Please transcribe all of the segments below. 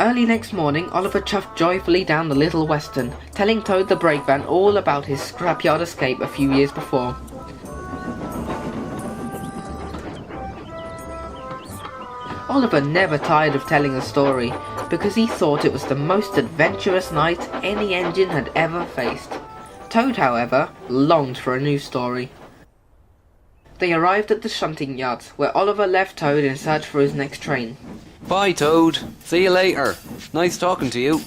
Early next morning, Oliver chuffed joyfully down the Little Western, telling Toad the brakeman all about his scrapyard escape a few years before. Oliver never tired of telling the story, because he thought it was the most adventurous night any engine had ever faced. Toad, however, longed for a new story. They arrived at the shunting yard, where Oliver left Toad in search for his next train. Bye, Toad. See you later. Nice talking to you.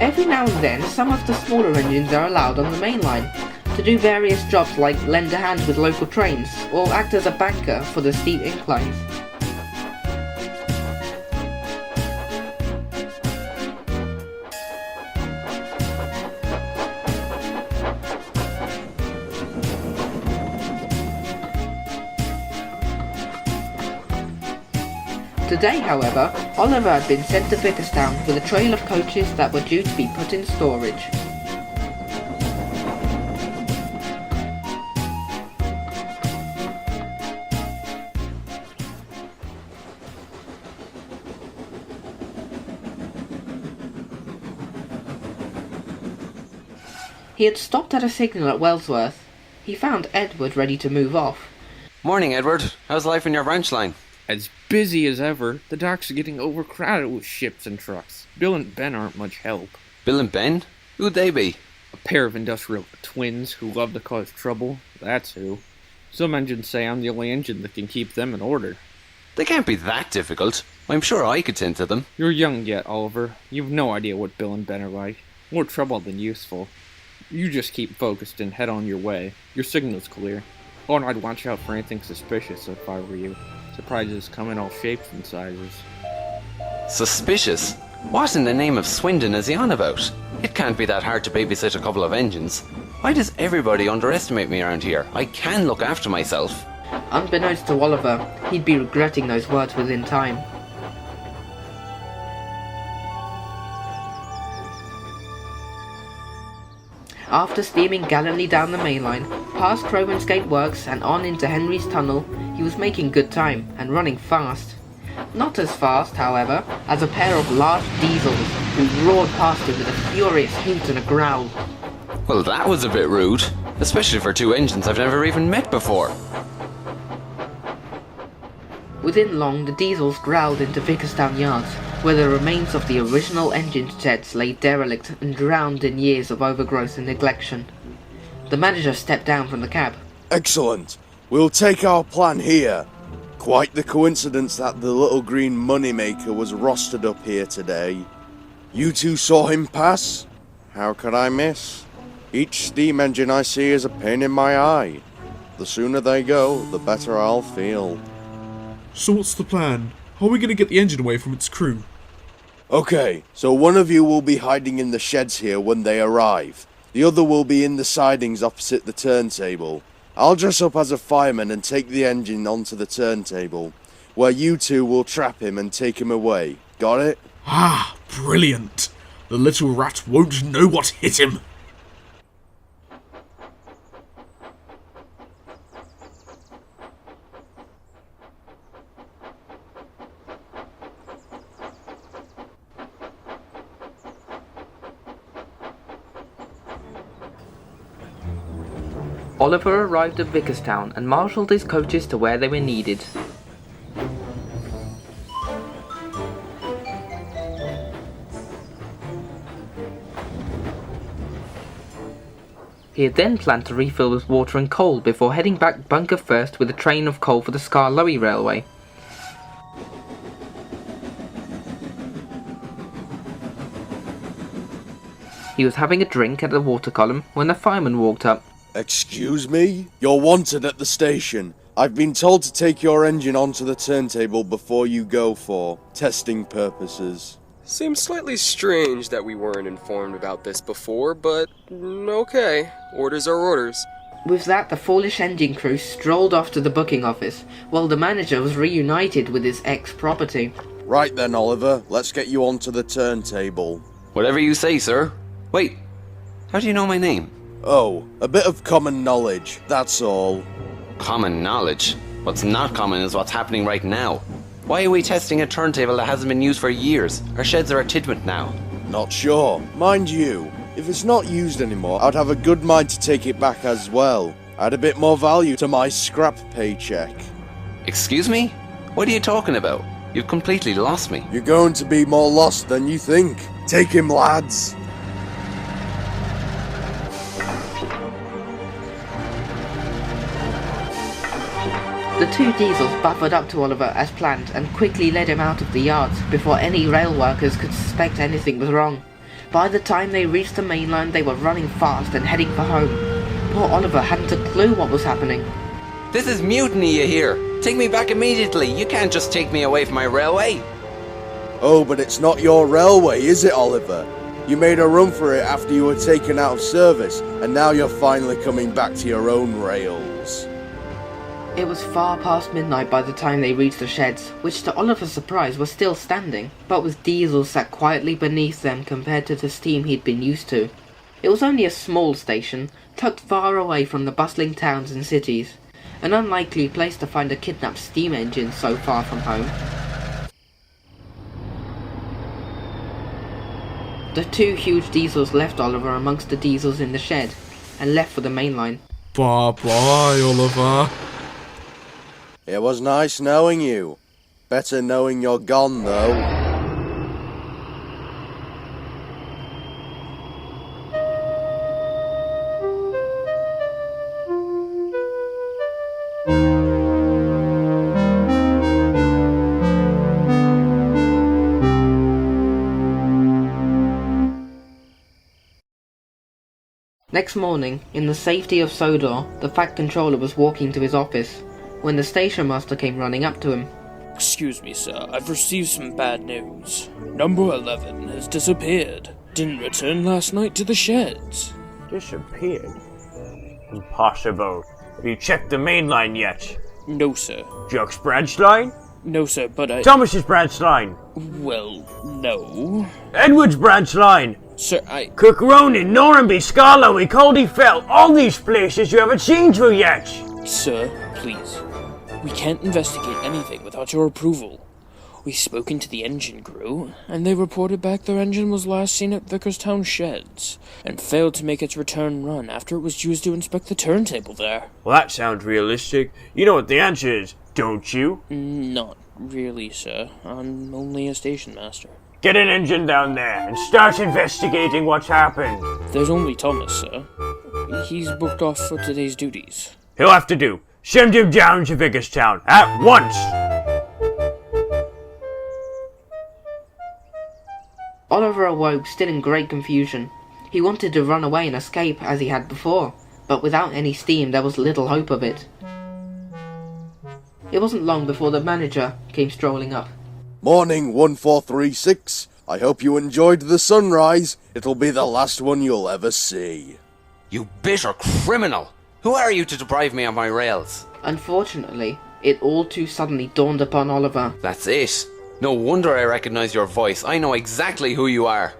Every now and then, some of the smaller engines are allowed on the main line to do various jobs like lend a hand with local trains or act as a banker for the steep inclines. Today, however, Oliver had been sent to Vickerstown with a train of coaches that were due to be put in storage. He had stopped at a signal at Wellsworth. He found Edward ready to move off. Morning, Edward. How's life in your branch line? As busy as ever. The docks are getting overcrowded with ships and trucks. Bill and Ben aren't much help. Bill and Ben? Who'd they be? A pair of industrial twins who love to cause trouble. That's who. Some engines say I'm the only engine that can keep them in order. They can't be that difficult. I'm sure I could tend to them. You're young yet, Oliver. You've no idea what Bill and Ben are like. More trouble than useful. You just keep focused and head on your way. Your signal's clear. Oh, and I'd watch out for anything suspicious if I were you. Surprises come in all shapes and sizes. Suspicious? What in the name of Swindon is he on about? It can't be that hard to babysit a couple of engines. Why does everybody underestimate me around here? I can look after myself. Unbeknownst to Oliver, he'd be regretting those words within time. After steaming gallantly down the main line, past Crowmansgate Works and on into Henry's Tunnel, he was making good time and running fast. Not as fast, however, as a pair of large diesels who roared past him with a furious hoot and a growl. Well, that was a bit rude, especially for two engines I've never even met before. Within long, the diesels growled into Vickerstown yards, where the remains of the original engine sheds lay derelict and drowned in years of overgrowth and neglection. The manager stepped down from the cab. Excellent. We'll take our plan here. Quite the coincidence that the little green moneymaker was rostered up here today. You two saw him pass? How could I miss? Each steam engine I see is a pain in my eye. The sooner they go, the better I'll feel. So what's the plan? How are we going to get the engine away from its crew? Okay, so one of you will be hiding in the sheds here when they arrive. The other will be in the sidings opposite the turntable. I'll dress up as a fireman and take the engine onto the turntable, where you two will trap him and take him away. Got it? Ah, brilliant. The little rat won't know what hit him. Oliver arrived at Vickerstown and marshalled his coaches to where they were needed. He had then planned to refill with water and coal before heading back bunker first with a train of coal for the Skarloey Railway. He was having a drink at the water column when the fireman walked up. Excuse me? You're wanted at the station. I've been told to take your engine onto the turntable before you go for testing purposes. Seems slightly strange that we weren't informed about this before, but okay. Orders are orders. With that, the foolish engine crew strolled off to the booking office, while the manager was reunited with his ex-property. Right then, Oliver, let's get you onto the turntable. Whatever you say, sir. Wait, how do you know my name? Oh, a bit of common knowledge, that's all. Common knowledge? What's not common is what's happening right now. Why are we testing a turntable that hasn't been used for years? Our sheds are a tidbit now. Not sure. Mind you, if it's not used anymore, I'd have a good mind to take it back as well. Add a bit more value to my scrap paycheck. Excuse me? What are you talking about? You've completely lost me. You're going to be more lost than you think. Take him, lads. The two diesels buffered up to Oliver as planned and quickly led him out of the yards before any rail workers could suspect anything was wrong. By the time they reached the main line, they were running fast and heading for home. Poor Oliver hadn't a clue what was happening. This is mutiny, you hear? Take me back immediately. You can't just take me away from my railway. Oh, but it's not your railway, is it, Oliver? You made a run for it after you were taken out of service, and now you're finally coming back to your own rails. It was far past midnight by the time they reached the sheds, which to Oliver's surprise were still standing, but with diesels sat quietly beneath them compared to the steam he'd been used to. It was only a small station, tucked far away from the bustling towns and cities, an unlikely place to find a kidnapped steam engine so far from home. The two huge diesels left Oliver amongst the diesels in the shed, and left for the main line. Bye-bye, Oliver. It was nice knowing you. Better knowing you're gone, though. Next morning, in the safety of Sodor, the Fat Controller was walking to his office, when the station master came running up to him. Excuse me, sir, I've received some bad news. Number 11 has disappeared. Didn't return last night to the sheds. Disappeared? Impossible. Have you checked the main line yet? No, sir. Jock's branch line? No, sir, but I... Thomas's branch line? Well, no. Edward's branch line? Sir, I... Cook Ronin, Norrenby, Scarlowy, Caldyfell, all these places you haven't seen through yet. Sir, please. We can't investigate anything without your approval. We've spoken to the engine crew, and they reported back their engine was last seen at Vickerstown sheds, and failed to make its return run after it was used to inspect the turntable there. Well, that sounds realistic. You know what the answer is, don't you? Not really, sir. I'm only a station master. Get an engine down there and start investigating what's happened. There's only Thomas, sir. He's booked off for today's duties. He'll have to do. Send him down to Vickerstown at once! Oliver awoke still in great confusion. He wanted to run away and escape as he had before, but without any steam there was little hope of it. It wasn't long before the manager came strolling up. Morning, 1436. I hope you enjoyed the sunrise. It'll be the last one you'll ever see. You bitter criminal! Who are you to deprive me of my rails? Unfortunately, it all too suddenly dawned upon Oliver. That's it. No wonder I recognize your voice. I know exactly who you are.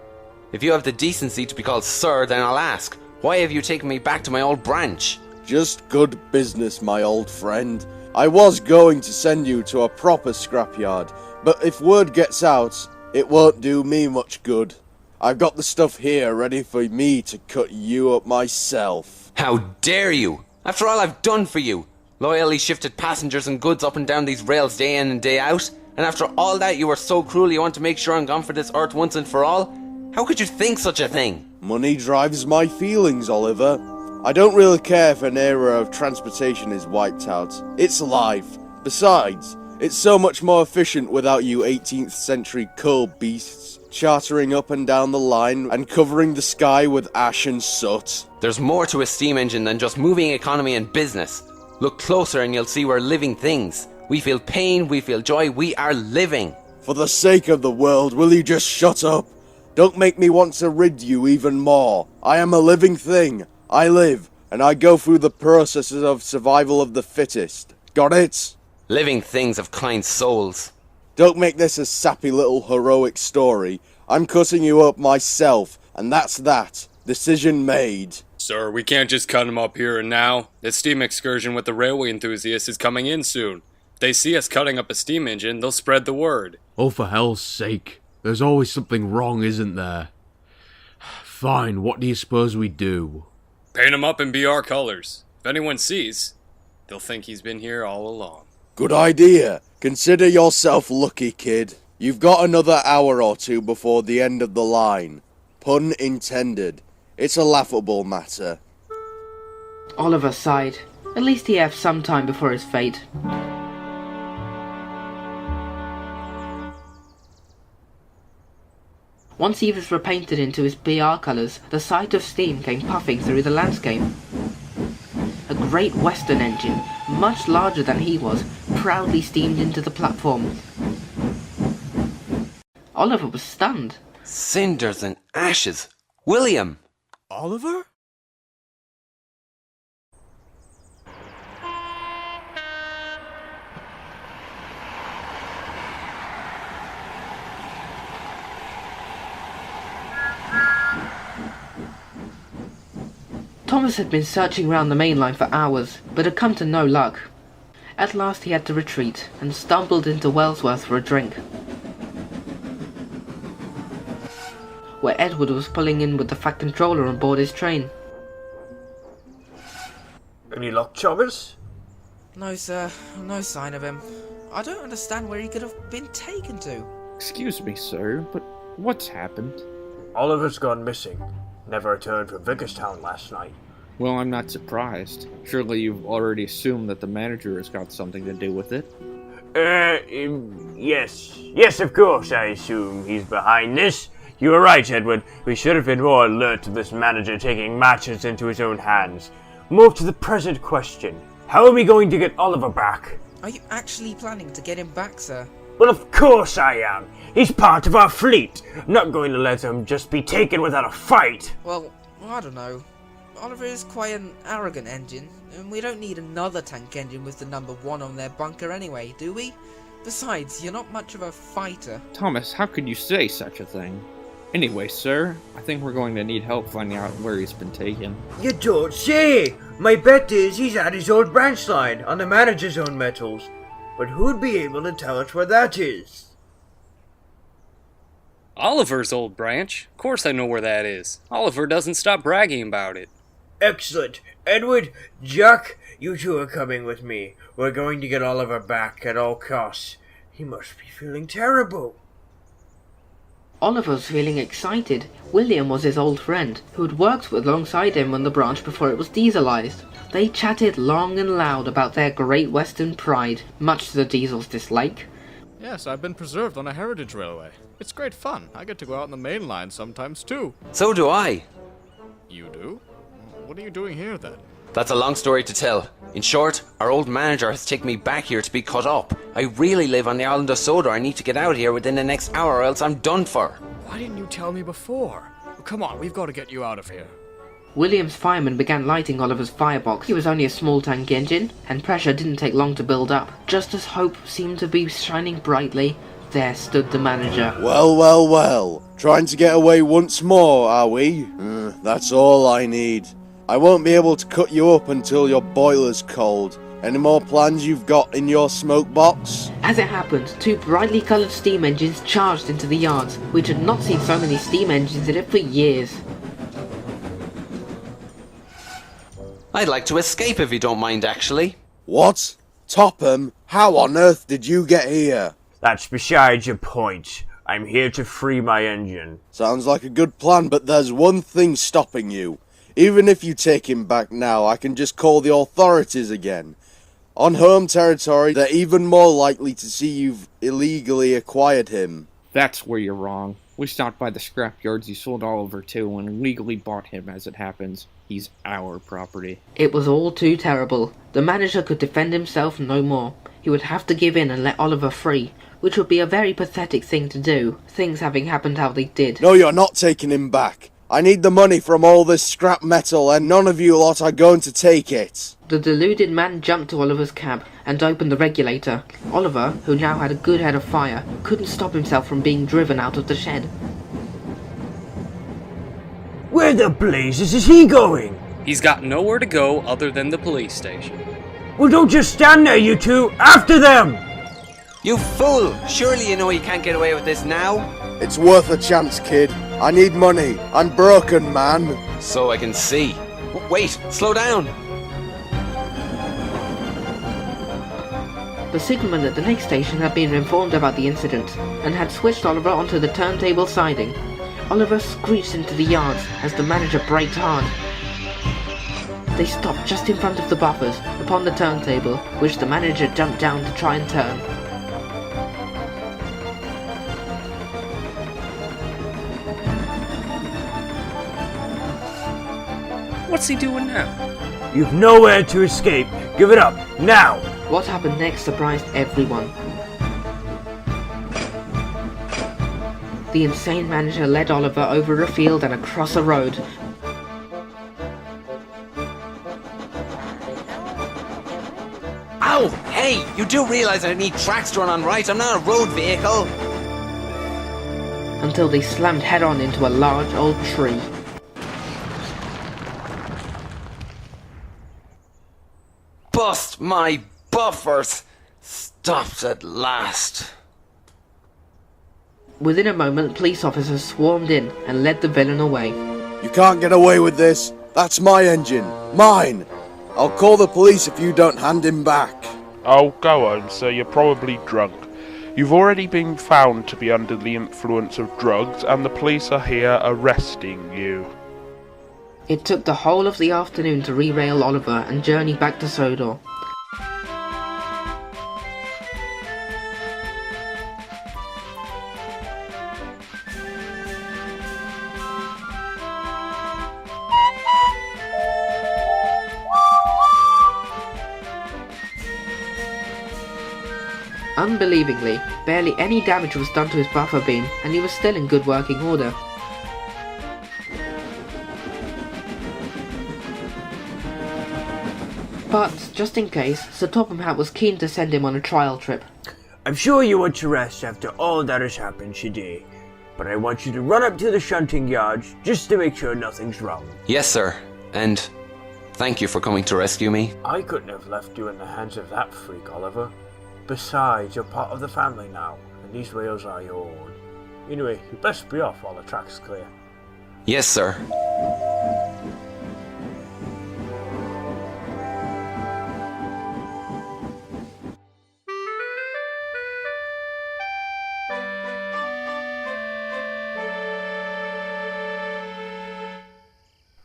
If you have the decency to be called sir, then I'll ask, why have you taken me back to my old branch? Just good business, my old friend. I was going to send you to a proper scrapyard, but if word gets out, it won't do me much good. I've got the stuff here ready for me to cut you up myself. How dare you! After all I've done for you! Loyally shifted passengers and goods up and down these rails day in and day out, and after all that you were so cruel you want to make sure I'm gone for this earth once and for all? How could you think such a thing? Money drives my feelings, Oliver. I don't really care if an era of transportation is wiped out. It's life. Besides, it's so much more efficient without you 18th century coal beasts chartering up and down the line and covering the sky with ash and soot. There's more to a steam engine than just moving economy and business. Look closer and you'll see we're living things. We feel pain, we feel joy, we are living. For the sake of the world, will you just shut up? Don't make me want to rid you even more. I am a living thing. I live, and I go through the processes of survival of the fittest. Got it? Living things of kind souls. Don't make this a sappy little heroic story. I'm cutting you up myself, and that's that. Decision made. Sir, we can't just cut him up here and now. The steam excursion with the railway enthusiasts is coming in soon. If they see us cutting up a steam engine, they'll spread the word. Oh, for hell's sake. There's always something wrong, isn't there? Fine, what do you suppose we do? Paint him up in BR colors. If anyone sees, they'll think he's been here all along. Good idea. Consider yourself lucky, kid. You've got another hour or two before the end of the line. Pun intended. It's a laughable matter. Oliver sighed. At least he had some time before his fate. Once he was repainted into his BR colours, the sight of steam came puffing through the landscape. A great western engine, much larger than he was, proudly steamed into the platform. Oliver was stunned. Cinders and ashes. William! Oliver? Thomas had been searching round the main line for hours, but had come to no luck. At last he had to retreat, and stumbled into Wellsworth for a drink, where Edward was pulling in with the Fat Controller on board his train. Any luck, Thomas? No, sir. No sign of him. I don't understand where he could have been taken to. Excuse me, sir, but what's happened? Oliver's gone missing. Never returned from Vicarstown last night. Well, I'm not surprised. Surely you've already assumed that the manager has got something to do with it. Yes. Yes, of course, I assume he's behind this. You were right, Edward. We should have been more alert to this manager taking matters into his own hands. Move to the present question. How are we going to get Oliver back? Are you actually planning to get him back, sir? Well, of course I am. He's part of our fleet. I'm not going to let him just be taken without a fight. Well, I don't know. Oliver is quite an arrogant engine, and we don't need another tank engine with the number 1 on their bunker anyway, do we? Besides, you're not much of a fighter. Thomas, how could you say such a thing? Anyway, sir, I think we're going to need help finding out where he's been taken. You don't say! My bet is he's at his old branch line on the manager's own metals. But who'd be able to tell us where that is? Oliver's old branch? Of course I know where that is. Oliver doesn't stop bragging about it. Excellent. Edward, Jack, you two are coming with me. We're going to get Oliver back at all costs. He must be feeling terrible. Oliver was feeling excited. William was his old friend, who had worked alongside him on the branch before it was dieselized. They chatted long and loud about their Great Western pride, much to the Diesel's dislike. Yes, I've been preserved on a heritage railway. It's great fun. I get to go out on the main line sometimes too. So do I. You do? What are you doing here then? That's a long story to tell. In short, our old manager has taken me back here to be cut up. I really live on the island of Sodor. I need to get out of here within the next hour or else I'm done for. Why didn't you tell me before? Come on, we've got to get you out of here. William's fireman began lighting Oliver's firebox. He was only a small tank engine, and pressure didn't take long to build up. Just as hope seemed to be shining brightly, there stood the manager. Well. Trying to get away once more, are we? That's all I need. I won't be able to cut you up until your boiler's cold. Any more plans you've got in your smoke box? As it happened, 2 brightly coloured steam engines charged into the yards, which had not seen so many steam engines in it for years. I'd like to escape if you don't mind, actually. What? Topham? How on earth did you get here? That's besides your point. I'm here to free my engine. Sounds like a good plan, but there's one thing stopping you. Even if you take him back now, I can just call the authorities again. On home territory, they're even more likely to see you've illegally acquired him. That's where you're wrong. We stopped by the scrapyards you sold Oliver to and legally bought him as it happens. He's our property. It was all too terrible. The manager could defend himself no more. He would have to give in and let Oliver free, which would be a very pathetic thing to do, things having happened how they did. No, you're not taking him back. I need the money from all this scrap metal, and none of you lot are going to take it. The deluded man jumped to Oliver's cab and opened the regulator. Oliver, who now had a good head of fire, couldn't stop himself from being driven out of the shed. Where the blazes is he going? He's got nowhere to go other than the police station. Well, don't just stand there, you two! After them! You fool! Surely you know you can't get away with this now? It's worth a chance, kid. I need money. I'm broken, man. So I can see. Wait, slow down! The signalman at the next station had been informed about the incident and had switched Oliver onto the turntable siding. Oliver screeched into the yard as the manager braked hard. They stopped just in front of the buffers upon the turntable, which the manager jumped down to try and turn. What's he doing now? You've nowhere to escape. Give it up, now! What happened next surprised everyone. The insane manager led Oliver over a field and across a road. Ow! Hey, you do realize I need tracks to run on, right? I'm not a road vehicle! Until they slammed head-on into a large old tree. Bust my buffers! Stopped at last. Within a moment, police officers swarmed in and led the villain away. You can't get away with this. That's my engine. Mine. I'll call the police if you don't hand him back. Oh, go on, sir. You're probably drunk. You've already been found to be under the influence of drugs, and the police are here arresting you. It took the whole of the afternoon to re-rail Oliver and journey back to Sodor. Unbelievingly, barely any damage was done to his buffer beam, and he was still in good working order. But, just in case, Sir Topham Hatt was keen to send him on a trial trip. I'm sure you want to rest after all that has happened today, but I want you to run up to the shunting yards just to make sure nothing's wrong. Yes, sir. And thank you for coming to rescue me. I couldn't have left you in the hands of that freak, Oliver. Besides, you're part of the family now, and these rails are your own. Anyway, you best be off while the track's clear. Yes, sir.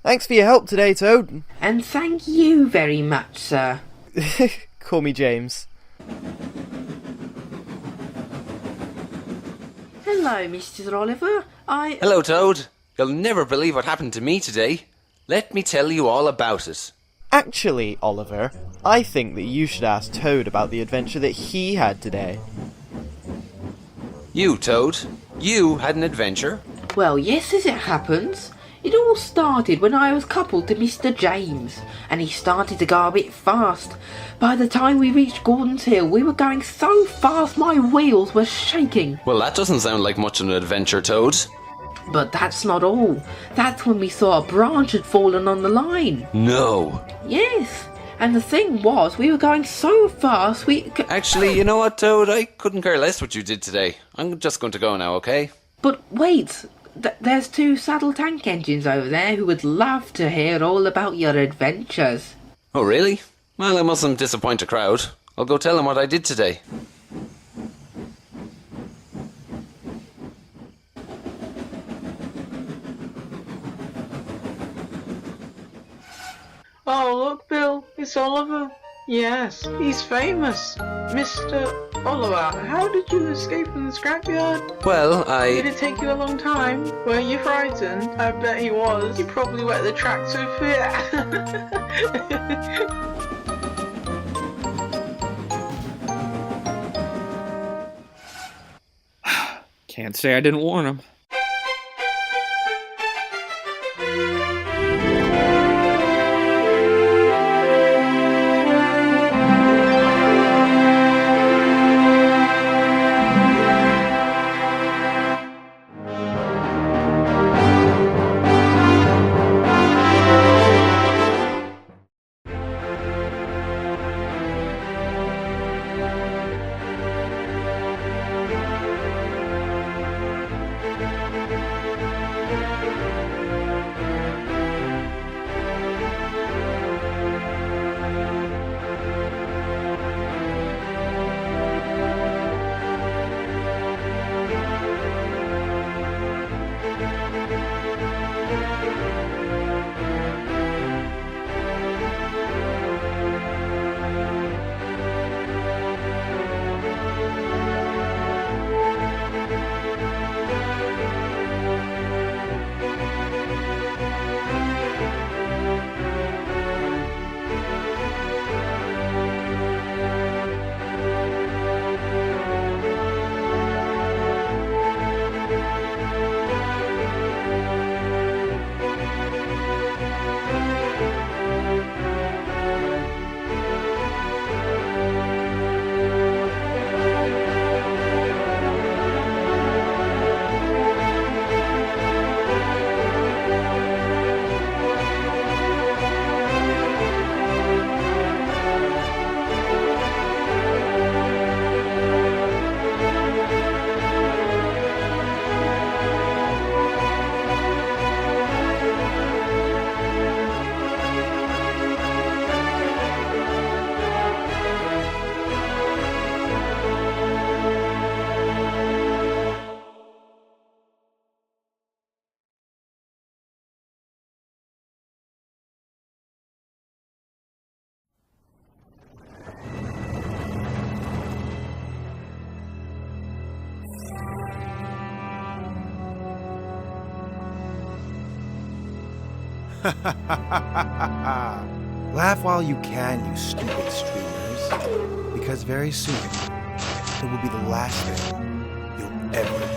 Thanks for your help today, Toad. And thank you very much, sir. Call me James. Hello, Mr. Oliver. Hello, Toad. You'll never believe what happened to me today. Let me tell you all about it. Actually, Oliver, I think that you should ask Toad about the adventure that he had today. You, Toad? You had an adventure? Well, yes, as it happens. It all started when I was coupled to Mr. James, and he started to go a bit fast. By the time we reached Gordon's Hill, we were going so fast my wheels were shaking. Well, that doesn't sound like much of an adventure, Toad. But that's not all. That's when we saw a branch had fallen on the line. No. Yes, and the thing was, we were going so fast we could... Actually, you know what, Toad? I couldn't care less what you did today. I'm just going to go now, okay? But wait... There's 2 saddle tank engines over there who would love to hear all about your adventures. Oh, really? Well, I mustn't disappoint a crowd. I'll go tell them what I did today. Oh, look, Bill, it's Oliver. Yes, he's famous. Mr. Oliver, how did you escape from the scrapyard? Well, Did it take you a long time? Were you frightened? I bet he was. You probably wet the tracks with fear. Can't say I didn't warn him. Laugh while you can, you stupid streamers, because very soon it will be the last thing you'll ever